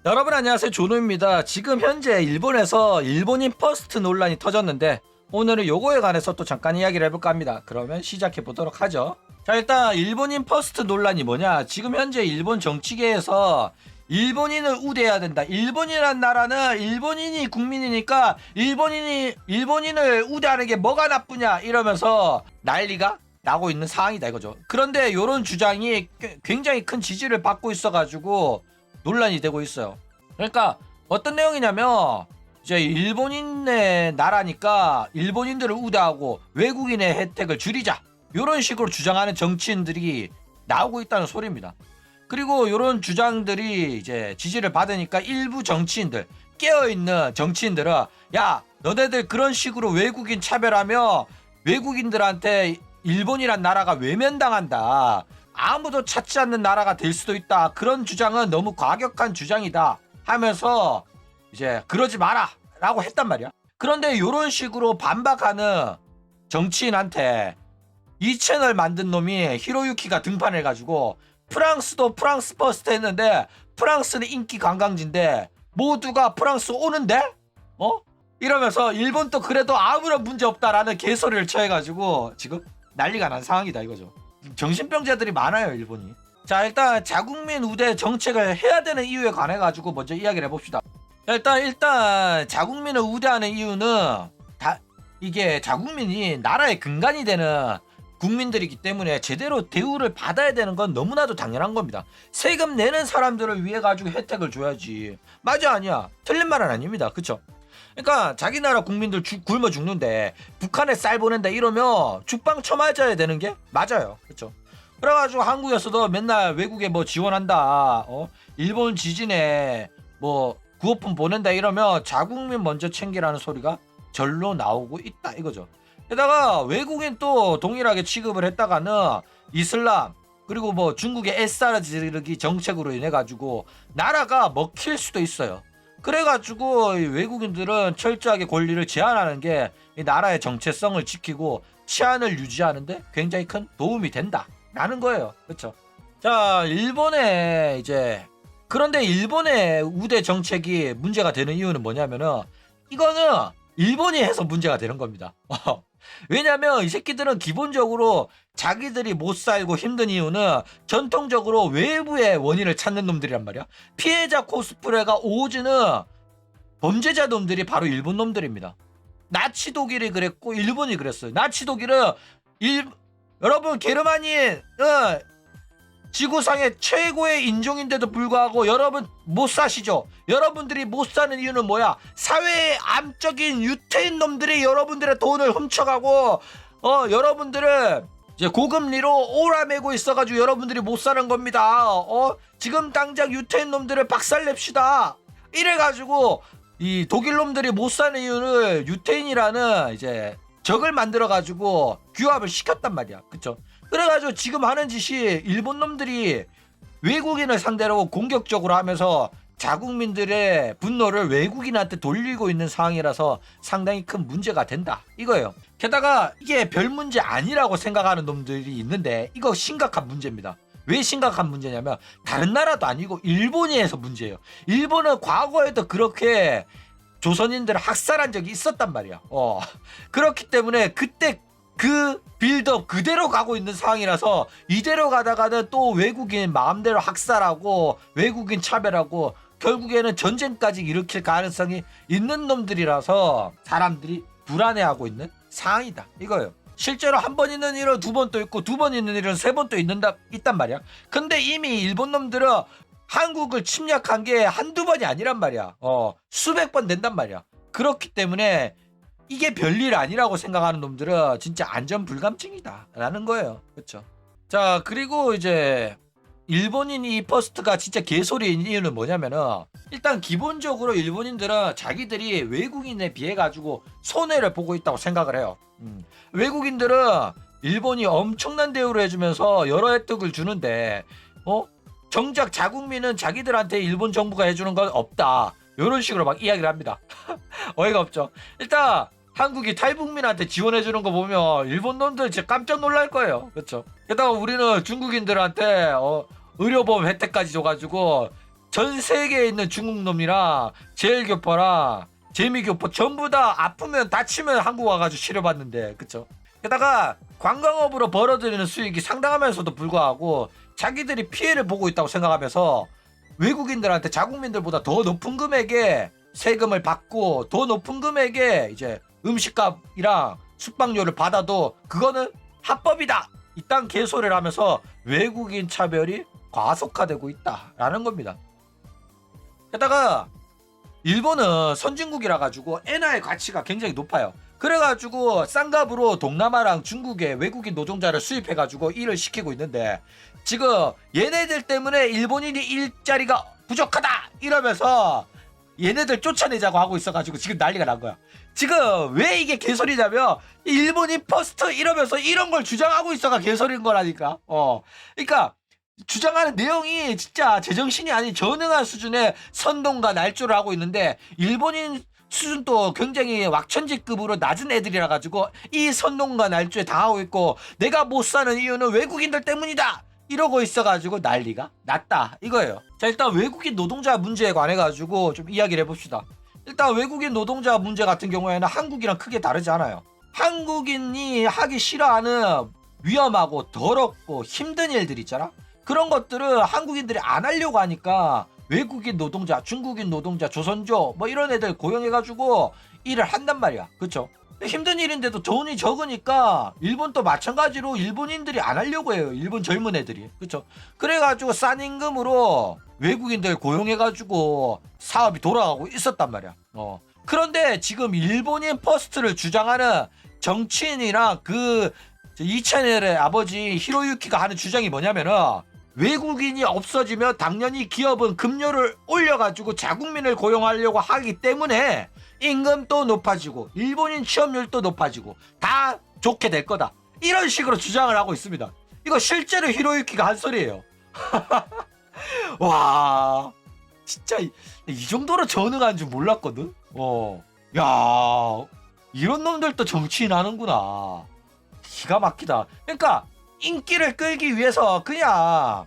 여러분 안녕하세요, 조노입니다. 지금 현재 일본에서 일본인 퍼스트 논란이 터졌는데 오늘은 요거에 관해서 또 잠깐 이야기를 해볼까 합니다. 그러면 시작해 보도록 하죠. 자, 일단 일본인 퍼스트 논란이 뭐냐, 지금 현재 일본 정치계에서 일본인을 우대해야 된다, 일본이란 나라는 일본인이 국민이니까 일본인을 우대하는 게 뭐가 나쁘냐 이러면서 난리가 나고 있는 상황이다 이거죠. 그런데 이런 주장이 굉장히 큰 지지를 받고 있어가지고 논란이 되고 있어요. 그러니까 어떤 내용이냐면, 이제 일본인의 나라니까 일본인들을 우대하고 외국인의 혜택을 줄이자, 이런 식으로 주장하는 정치인들이 나오고 있다는 소리입니다. 그리고 이런 주장들이 이제 지지를 받으니까 일부 정치인들, 깨어있는 정치인들은 야, 너네들 그런 식으로 외국인 차별하며 외국인들한테 일본이란 나라가 외면당한다, 아무도 찾지 않는 나라가 될 수도 있다, 그런 주장은 너무 과격한 주장이다 하면서 이제 그러지 마라 라고 했단 말이야. 그런데 이런 식으로 반박하는 정치인한테 이 채널 만든 놈이 히로유키가 등판해가지고 프랑스도 프랑스 퍼스트 했는데 프랑스는 인기 관광지인데 모두가 프랑스 오는데? 이러면서 일본도 그래도 아무런 문제 없다라는 개소리를 쳐해가지고 지금 난리가 난 상황이다 이거죠. 정신병자들이 많아요 일본이. 자, 일단 자국민 우대 정책을 해야 되는 이유에 관해 가지고 먼저 이야기를 해봅시다. 일단 자국민을 우대하는 이유는 이게 자국민이 나라의 근간이 되는 국민들이기 때문에 제대로 대우를 받아야 되는 건 너무나도 당연한 겁니다. 세금 내는 사람들을 위해 가지고 혜택을 줘야지. 맞아 아니야? 틀린 말은 아닙니다. 그쵸? 그러니까 자기 나라 국민들 굶어 죽는데 북한에 쌀 보낸다 이러면 죽방 쳐맞아야 되는 게 맞아요. 그렇죠? 그래가지고 한국에서도 맨날 외국에 뭐 지원한다, 일본 지진에 뭐 구호품 보낸다 이러면 자국민 먼저 챙기라는 소리가 절로 나오고 있다 이거죠. 게다가 외국인 또 동일하게 취급을 했다가는 이슬람 그리고 뭐 중국의 애싸 지르기 정책으로 인해 가지고 나라가 먹힐 수도 있어요. 그래가지고 외국인들은 철저하게 권리를 제한하는 게 이 나라의 정체성을 지키고 치안을 유지하는데 굉장히 큰 도움이 된다라는 거예요. 그렇죠? 자, 그런데 일본의 우대 정책이 문제가 되는 이유는 뭐냐면은 이거는 일본이 해서 문제가 되는 겁니다. 왜냐면 이 새끼들은 기본적으로 자기들이 못 살고 힘든 이유는 전통적으로 외부의 원인을 찾는 놈들이란 말이야. 피해자 코스프레가 오지는 범죄자 놈들이 바로 일본 놈들입니다. 나치 독일이 그랬고 일본이 그랬어요. 나치 독일은 여러분 게르만인 지구상의 최고의 인종인데도 불구하고 여러분 못 사시죠? 여러분들이 못 사는 이유는 뭐야? 사회의 암적인 유태인 놈들이 여러분들의 돈을 훔쳐가고 여러분들을 이제 고금리로 오라매고 있어가지고 여러분들이 못 사는 겁니다. 지금 당장 유태인 놈들을 박살냅시다. 이래가지고 이 독일 놈들이 못 사는 이유를 유태인이라는 이제 적을 만들어가지고 규합을 시켰단 말이야. 그쵸? 그래가지고 지금 하는 짓이 일본 놈들이 외국인을 상대로 공격적으로 하면서 자국민들의 분노를 외국인한테 돌리고 있는 상황이라서 상당히 큰 문제가 된다 이거예요. 게다가 이게 별 문제 아니라고 생각하는 놈들이 있는데 이거 심각한 문제입니다. 왜 심각한 문제냐면 다른 나라도 아니고 일본이 해서 문제예요. 일본은 과거에도 그렇게 조선인들을 학살한 적이 있었단 말이야. 그렇기 때문에 그때 그 빌드업 그대로 가고 있는 상황이라서 이대로 가다가는 또 외국인 마음대로 학살하고 외국인 차별하고 결국에는 전쟁까지 일으킬 가능성이 있는 놈들이라서 사람들이 불안해하고 있는 상황이다 이거예요. 실제로 한 번 있는 일은 두 번 또 있고 두 번 있는 일은 세 번 또 있단 말이야. 근데 이미 일본 놈들은 한국을 침략한 게 한두 번이 아니란 말이야. 수백 번 된단 말이야. 그렇기 때문에 이게 별일 아니라고 생각하는 놈들은 진짜 안전 불감증이다 라는 거예요. 그렇죠? 자, 그리고 이제 일본인 이 퍼스트가 진짜 개소리인 이유는 뭐냐면은 일단 기본적으로 일본인들은 자기들이 외국인에 비해 가지고 손해를 보고 있다고 생각을 해요. 외국인들은 일본이 엄청난 대우를 해주면서 여러 혜택을 주는데 정작 자국민은 자기들한테 일본 정부가 해주는 건 없다, 이런 식으로 막 이야기를 합니다. 어이가 없죠. 일단 한국이 탈북민한테 지원해주는 거 보면 일본 놈들 진짜 깜짝 놀랄 거예요. 그렇죠? 게다가 우리는 중국인들한테 의료보험 혜택까지 줘가지고 전 세계에 있는 중국 놈이랑 제일교포랑 재미교포 전부 다 아프면 다치면 한국 와가지고 치료받는데, 그쵸? 게다가 관광업으로 벌어들이는 수익이 상당하면서도 불구하고 자기들이 피해를 보고 있다고 생각하면서 외국인들한테 자국민들보다 더 높은 금액의 세금을 받고 더 높은 금액의 이제 음식값이랑 숙박료를 받아도 그거는 합법이다, 이딴 개소리를 하면서 외국인 차별이 과속화되고 있다라는 겁니다. 게다가 일본은 선진국이라 가지고 엔화의 가치가 굉장히 높아요. 그래가지고 싼 값으로 동남아랑 중국에 외국인 노동자를 수입해가지고 일을 시키고 있는데, 지금 얘네들 때문에 일본인이 일자리가 부족하다 이러면서 얘네들 쫓아내자고 하고 있어가지고 지금 난리가 난 거야. 지금 왜 이게 개소리냐면 일본인 퍼스트 이러면서 이런 걸 주장하고 있어가 개소리인 거라니까. 그러니까 주장하는 내용이 진짜 제정신이 아닌 전능한 수준의 선동과 날조를 하고 있는데, 일본인 수준도 굉장히 왁천지급으로 낮은 애들이라 가지고 이 선동과 날조에 당하고 있고, 내가 못 사는 이유는 외국인들 때문이다 이러고 있어가지고 난리가 났다 이거예요. 자, 일단 외국인 노동자 문제에 관해 가지고 좀 이야기를 해봅시다. 일단 외국인 노동자 문제 같은 경우에는 한국이랑 크게 다르지 않아요. 한국인이 하기 싫어하는 위험하고 더럽고 힘든 일들 있잖아. 그런 것들을 한국인들이 안 하려고 하니까 외국인 노동자, 중국인 노동자, 조선족 뭐 이런 애들 고용해가지고 일을 한단 말이야. 그쵸? 힘든 일인데도 돈이 적으니까 일본도 마찬가지로 일본인들이 안 하려고 해요. 일본 젊은 애들이. 그쵸? 그래가지고 싼 임금으로 외국인들 고용해가지고 사업이 돌아가고 있었단 말이야. 그런데 지금 일본인 퍼스트를 주장하는 정치인이랑 그 이찬열의 아버지 히로유키가 하는 주장이 뭐냐면은, 외국인이 없어지면 당연히 기업은 급료를 올려가지고 자국민을 고용하려고 하기 때문에 임금도 높아지고 일본인 취업률도 높아지고 다 좋게 될 거다, 이런 식으로 주장을 하고 있습니다. 이거 실제로 히로유키가 한 소리예요. 와, 진짜 이 정도로 전능한 줄 몰랐거든. 야, 이런 놈들도 정치인 하는구나. 기가 막히다. 그러니까 인기를 끌기 위해서 그냥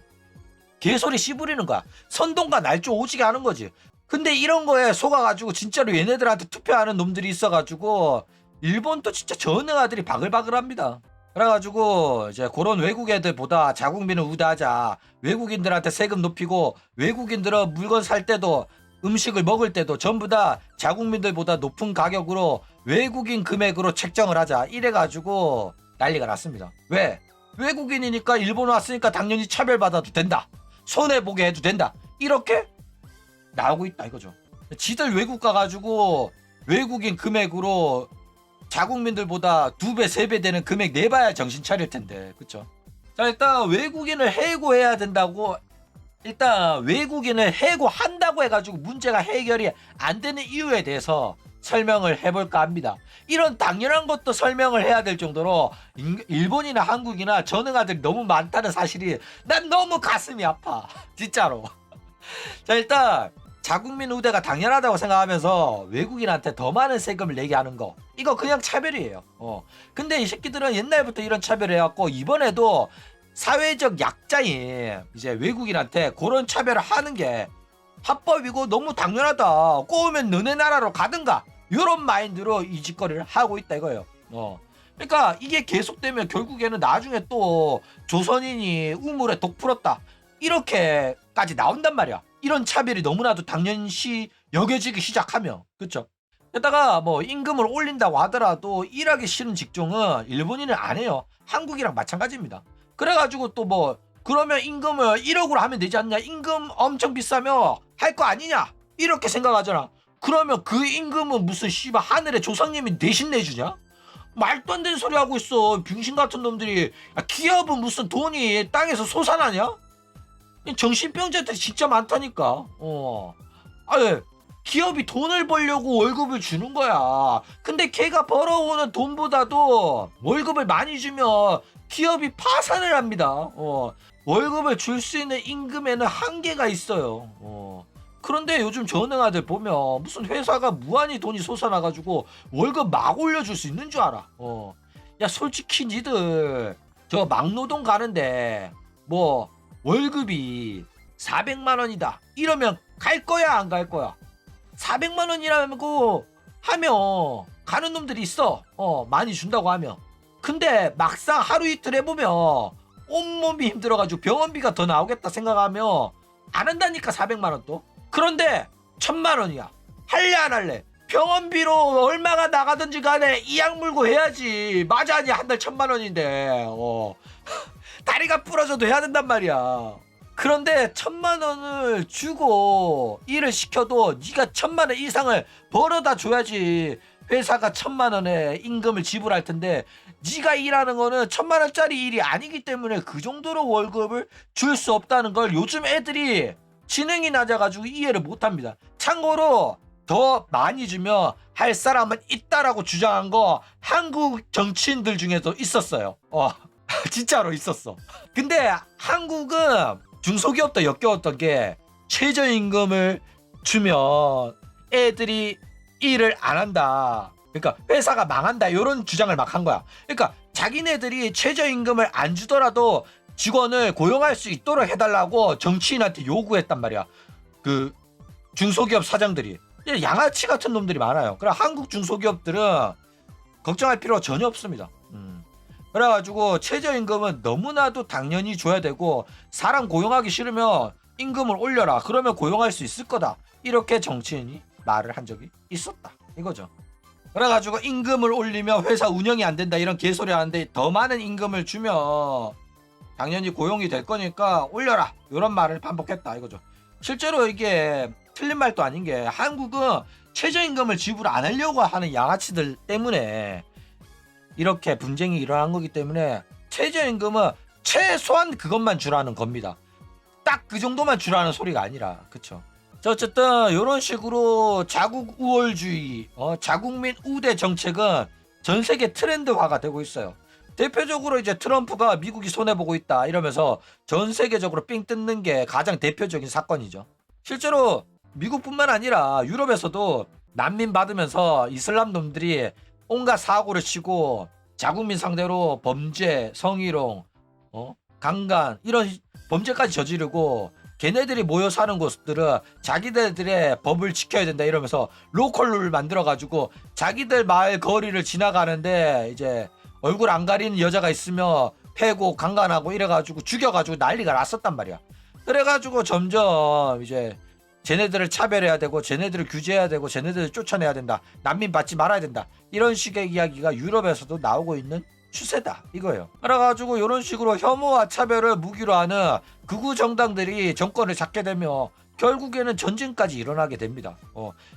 개소리 씨부리는 거야. 선동과 날조 오지게 하는 거지. 근데 이런 거에 속아가지고 진짜로 얘네들한테 투표하는 놈들이 있어가지고 일본도 진짜 전능아들이 바글바글합니다. 그래가지고 이제 그런 외국 애들보다 자국민을 우대하자, 외국인들한테 세금 높이고 외국인들은 물건 살 때도 음식을 먹을 때도 전부 다 자국민들보다 높은 가격으로 외국인 금액으로 책정을 하자, 이래가지고 난리가 났습니다. 왜? 외국인이니까 일본 왔으니까 당연히 차별받아도 된다, 손해보게 해도 된다, 이렇게 나오고 있다 이거죠. 지들 외국 가가지고 외국인 금액으로 자국민들보다 2배 3배 되는 금액 내봐야 정신 차릴 텐데, 그쵸? 자, 일단 외국인을 해고해야 된다고, 일단 외국인을 해고한다고 해가지고 문제가 해결이 안 되는 이유에 대해서 설명을 해볼까 합니다. 이런 당연한 것도 설명을 해야 될 정도로 일본이나 한국이나 전응아들이 너무 많다는 사실이 난 너무 가슴이 아파. 진짜로. 자, 일단 자국민 우대가 당연하다고 생각하면서 외국인한테 더 많은 세금을 내게 하는 거, 이거 그냥 차별이에요. 근데 이 새끼들은 옛날부터 이런 차별을 해왔고, 이번에도 사회적 약자인 이제 외국인한테 그런 차별을 하는 게 합법이고 너무 당연하다, 꼬우면 너네 나라로 가든가, 이런 마인드로 이 짓거리를 하고 있다 이거예요. 그러니까 이게 계속되면 결국에는 나중에 또 조선인이 우물에 독 풀었다 이렇게까지 나온단 말이야. 이런 차별이 너무나도 당연시 여겨지기 시작하면. 그쵸? 게다가 뭐 임금을 올린다고 하더라도 일하기 싫은 직종은 일본인은 안 해요. 한국이랑 마찬가지입니다. 그래가지고 또 뭐 그러면 임금을 1억으로 하면 되지 않냐, 임금 엄청 비싸면 할 거 아니냐, 이렇게 생각하잖아. 그러면 그 임금은 무슨 씨발 하늘의 조상님이 대신 내주냐? 말도 안 되는 소리 하고 있어. 병신 같은 놈들이. 기업은 무슨 돈이 땅에서 솟아나냐? 정신병자들 진짜 많다니까. 아니, 기업이 돈을 벌려고 월급을 주는 거야. 근데 걔가 벌어오는 돈보다도 월급을 많이 주면 기업이 파산을 합니다. 월급을 줄 수 있는 임금에는 한계가 있어요. 그런데 요즘 전능아들 보면 무슨 회사가 무한히 돈이 솟아나가지고 월급 막 올려줄 수 있는 줄 알아. 야, 솔직히 니들 저 막노동 가는데 뭐 월급이 400만 원이다 이러면 갈 거야 안 갈 거야? 400만 원이라고 하면 가는 놈들이 있어. 많이 준다고 하면. 근데 막상 하루 이틀 해보면 온몸이 힘들어가지고 병원비가 더 나오겠다 생각하면 안 한다니까. 400만 원 또. 그런데 1000만 원이야. 할래 안 할래? 병원비로 얼마가 나가든지 간에 이 약 물고 해야지. 맞아 아니야? 한 달 1000만 원인데 다리가 부러져도 해야 된단 말이야. 그런데 1000만 원을 주고 일을 시켜도 네가 1000만 원 이상을 벌어다 줘야지 회사가 1000만 원의 임금을 지불할 텐데, 네가 일하는 거는 1000만 원짜리 일이 아니기 때문에 그 정도로 월급을 줄 수 없다는 걸 요즘 애들이 지능이 낮아가지고 이해를 못합니다. 참고로 더 많이 주면 할 사람은 있다라고 주장한 거 한국 정치인들 중에도 있었어요. 진짜로 있었어. 근데 한국은 중소기업도 역겨웠던 게 최저임금을 주면 애들이 일을 안 한다. 그러니까 회사가 망한다. 이런 주장을 막 한 거야. 그러니까 자기네들이 최저임금을 안 주더라도 직원을 고용할 수 있도록 해달라고 정치인한테 요구했단 말이야. 그 중소기업 사장들이. 양아치 같은 놈들이 많아요. 그래 한국 중소기업들은 걱정할 필요가 전혀 없습니다. 그래가지고 최저임금은 너무나도 당연히 줘야 되고, 사람 고용하기 싫으면 임금을 올려라. 그러면 고용할 수 있을 거다. 이렇게 정치인이 말을 한 적이 있었다. 이거죠. 그래가지고 임금을 올리면 회사 운영이 안 된다. 이런 개소리 하는데 더 많은 임금을 주면 당연히 고용이 될 거니까 올려라. 이런 말을 반복했다. 이거죠. 실제로 이게 틀린 말도 아닌 게 한국은 최저임금을 지불 안 하려고 하는 양아치들 때문에 이렇게 분쟁이 일어난 거기 때문에 최저임금은 최소한 그것만 주라는 겁니다. 딱 그 정도만 주라는 소리가 아니라. 그쵸. 자, 어쨌든 이런 식으로 자국 우월주의, 자국민 우대 정책은 전 세계 트렌드화가 되고 있어요. 대표적으로 이제 트럼프가 미국이 손해보고 있다 이러면서 전 세계적으로 삥 뜯는 게 가장 대표적인 사건이죠. 실제로 미국뿐만 아니라 유럽에서도 난민 받으면서 이슬람 놈들이 온갖 사고를 치고 자국민 상대로 범죄, 성희롱, 강간 이런 범죄까지 저지르고, 걔네들이 모여 사는 곳들은 자기들의 법을 지켜야 된다 이러면서 로컬룰을 만들어가지고 자기들 마을 거리를 지나가는데 이제 얼굴 안 가리는 여자가 있으면 패고 강간하고 이래가지고 죽여가지고 난리가 났었단 말이야. 그래가지고 점점 이제 쟤네들을 차별해야 되고 쟤네들을 규제해야 되고 쟤네들을 쫓아내야 된다. 난민 받지 말아야 된다. 이런 식의 이야기가 유럽에서도 나오고 있는 추세다 이거예요. 그래가지고 이런 식으로 혐오와 차별을 무기로 하는 극우 정당들이 정권을 잡게 되면 결국에는 전쟁까지 일어나게 됩니다.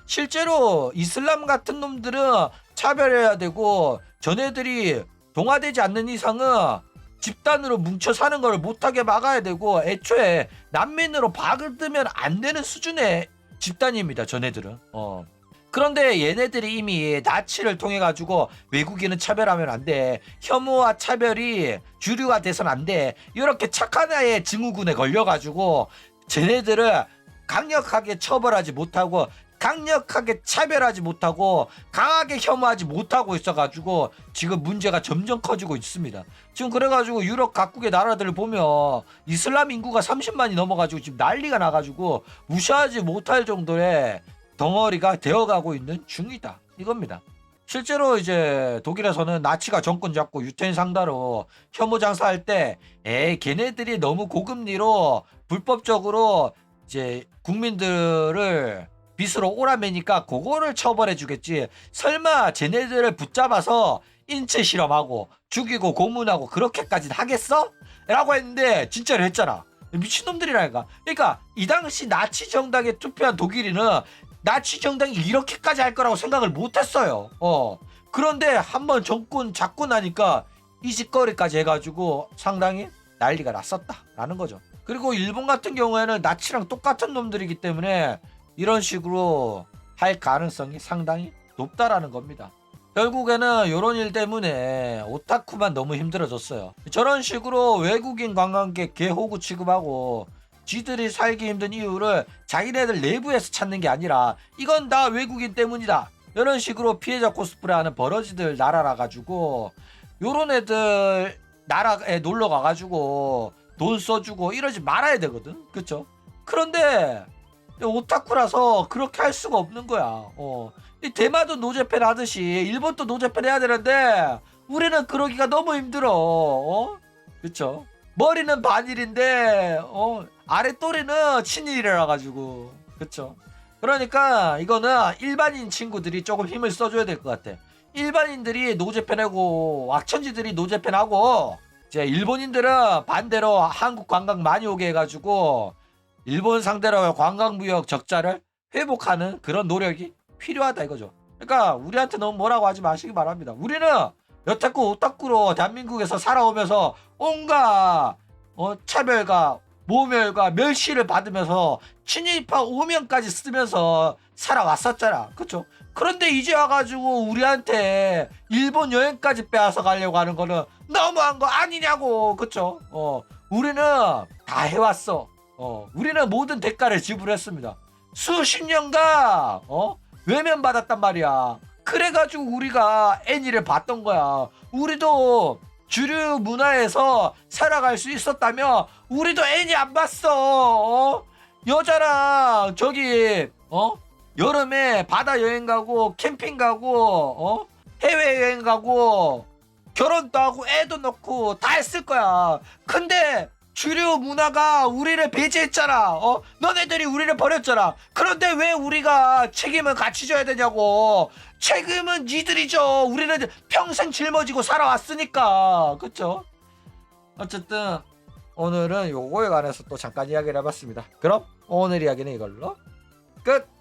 실제로 이슬람 같은 놈들은 차별해야 되고 전애들이 동화되지 않는 이상은 집단으로 뭉쳐 사는 걸 못하게 막아야 되고, 애초에 난민으로 받으면 안 되는 수준의 집단입니다. 전애들은. 그런데 얘네들이 이미 나치를 통해 가지고 외국인은 차별하면 안 돼, 혐오와 차별이 주류가 돼선 안 돼, 이렇게 착한 아이의 증후군에 걸려가지고 쟤네들을 강력하게 처벌하지 못하고 강력하게 차별하지 못하고 강하게 혐오하지 못하고 있어가지고 지금 문제가 점점 커지고 있습니다. 지금 그래가지고 유럽 각국의 나라들을 보면 이슬람 인구가 30만이 넘어가지고 지금 난리가 나가지고 무시하지 못할 정도의 덩어리가 되어가고 있는 중이다 이겁니다. 실제로 이제 독일에서는 나치가 정권 잡고 유태인 상다로 혐오 장사할 때 걔네들이 너무 고금리로 불법적으로 이제 국민들을 빚으로 오라매니까 그거를 처벌해 주겠지, 설마 쟤네들을 붙잡아서 인체 실험하고 죽이고 고문하고 그렇게까지 하겠어? 라고 했는데 진짜로 했잖아. 미친놈들이라니까. 그러니까 이 당시 나치 정당에 투표한 독일인은 나치 정당이 이렇게까지 할 거라고 생각을 못했어요. 그런데 한번 정권 잡고 나니까 이 짓거리까지 해가지고 상당히 난리가 났었다라는 거죠. 그리고 일본 같은 경우에는 나치랑 똑같은 놈들이기 때문에 이런 식으로 할 가능성이 상당히 높다라는 겁니다. 결국에는 이런 일 때문에 오타쿠만 너무 힘들어졌어요. 저런 식으로 외국인 관광객 개호구 취급하고 지들이 살기 힘든 이유를 자기네들 내부에서 찾는 게 아니라 이건 다 외국인 때문이다, 이런 식으로 피해자 코스프레하는 버러지들 나라라 가지고 요런 애들 나라에 놀러 가가지고 돈 써주고 이러지 말아야 되거든. 그쵸? 그런데 오타쿠라서 그렇게 할 수가 없는 거야. 이 대마도 노제팬 하듯이 일본도 노제팬 해야 되는데 우리는 그러기가 너무 힘들어. 그쵸? 머리는 반일인데 아래 또리는 친일이라 가지고 그쵸? 그러니까 이거는 일반인 친구들이 조금 힘을 써줘야 될 것 같아. 일반인들이 노제팬하고 악천지들이 노제팬하고 이제 일본인들은 반대로 한국 관광 많이 오게 해가지고 일본 상대로 관광무역 적자를 회복하는 그런 노력이 필요하다 이거죠. 그러니까 우리한테 너무 뭐라고 하지 마시기 바랍니다. 우리는 여태껏 오타쿠로 대한민국에서 살아오면서 온갖 차별과 모멸과 멸시를 받으면서 친일파 오면까지 쓰면서 살아왔었잖아. 그쵸? 그런데 이제 와가지고 우리한테 일본 여행까지 빼앗아 가려고 하는 거는 너무한 거 아니냐고. 그쵸? 우리는 다 해왔어. 우리는 모든 대가를 지불했습니다. 수십 년간 외면받았단 말이야. 그래가지고 우리가 애니를 봤던 거야. 우리도 주류 문화에서 살아갈 수 있었다면 우리도 애니 안 봤어. 여자랑 저기 여름에 바다 여행 가고 캠핑 가고 해외 여행 가고 결혼도 하고 애도 낳고 다 했을 거야. 근데 주류 문화가 우리를 배제했잖아. 너네들이 우리를 버렸잖아. 그런데 왜 우리가 책임을 같이 져야 되냐고. 책임은 니들이 져. 우리는 평생 짊어지고 살아왔으니까. 그쵸? 어쨌든 오늘은 요거에 관해서 또 잠깐 이야기를 해봤습니다. 그럼 오늘 이야기는 이걸로 끝!